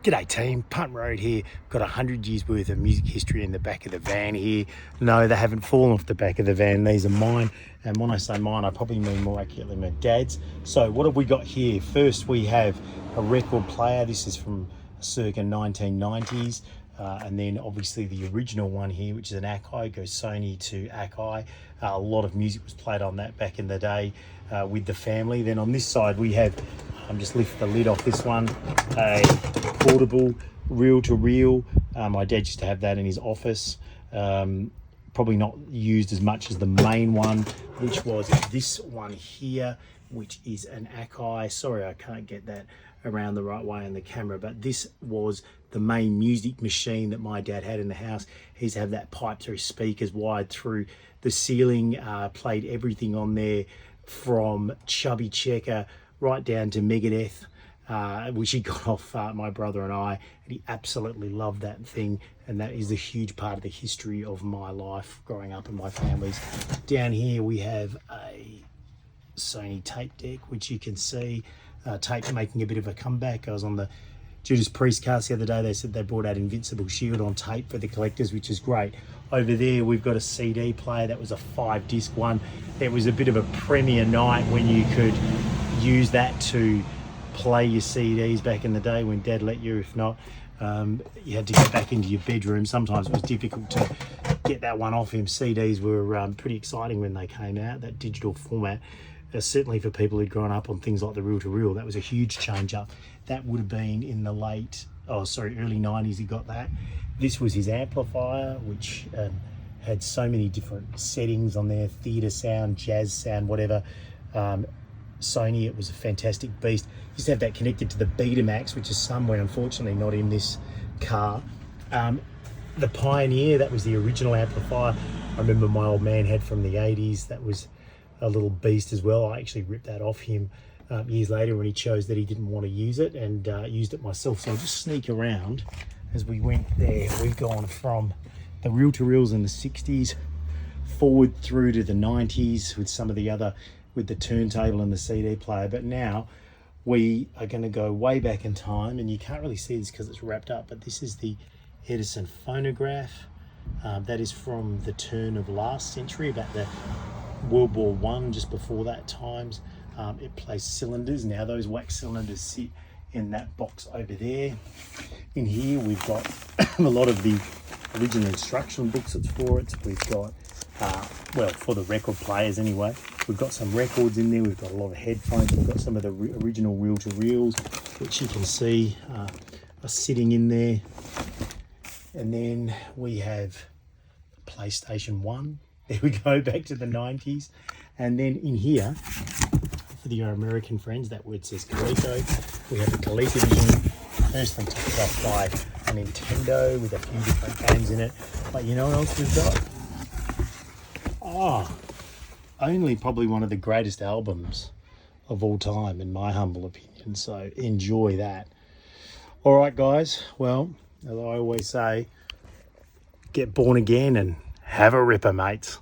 G'day team, Punt Road here. Got 100 years worth of music history in the back of the van here. No, they haven't fallen off the back of the van. These are mine. And when I say mine, I probably mean more accurately my dad's. So what have we got here? First, we have a record player. This is from circa 1990s. And then obviously the original one here, which is an Akai, goes Sony to Akai. A lot of music was played on that back in the day with the family. Then on this side, we have, just lift the lid off this one, a portable reel-to-reel. My dad used to have that in his office. Probably not used as much as the main one, which was this one here, which is an Akai. Sorry, I can't get that around the right way in the camera, but this was the main music machine that my dad had in the house. He used to have that pipe through speakers wired through the ceiling, played everything on there from Chubby Checker right down to Megadeth, which he got off my brother and I, and he absolutely loved that thing, and that is a huge part of the history of my life growing up in my family's. Down here we have a Sony tape deck, which you can see tape making a bit of a comeback. I was on the Judas Priest cast the other day. They said they brought out Invincible Shield on tape for the collectors, which is great. Over there we've got a CD player. That was a 5-disc one. It was a bit of a premiere night when you could use that to play your CDs back in the day when Dad let you. If not, you had to go back into your bedroom. Sometimes it was difficult to get that one off him. CDs were pretty exciting when they came out, that digital format. Certainly for people who'd grown up on things like the reel-to-reel, that was a huge change up. That would have been in the early 90s he got that. This was his amplifier, which had so many different settings on there, theatre sound, jazz sound, whatever. Sony, it was a fantastic beast. Used to have that connected to the Betamax, which is somewhere, unfortunately, not in this car. The Pioneer, that was the original amplifier. I remember my old man had from the 80s. That was a little beast as well. I actually ripped that off him years later when he chose that he didn't want to use it, and used it myself. So I'll just sneak around as we went there. We've gone from the reel-to-reels in the 60s forward through to the 90s with some of the other, with the turntable and the CD player. But now we are going to go way back in time, and you can't really see this because it's wrapped up, but this is the Edison phonograph. That is from the turn of last century, about the World War I, just before that times. It plays cylinders. Now those wax cylinders sit in that box over there. In here we've got a lot of the original instruction books that's for it. We've got, well, for the record players anyway, we've got some records in there. We've got a lot of headphones. We've got some of the original reel-to-reels, which you can see are sitting in there. And then we have PlayStation 1. There we go, back to the 90s. And then in here, for the American friends, that word says Coleco. We have the ColecoVision, firstly topped off by a Nintendo with a few different games in it. But you know what else we've got? Oh, only probably one of the greatest albums of all time, in my humble opinion. So enjoy that. All right, guys. Well, as I always say, get born again and have a ripper, mates.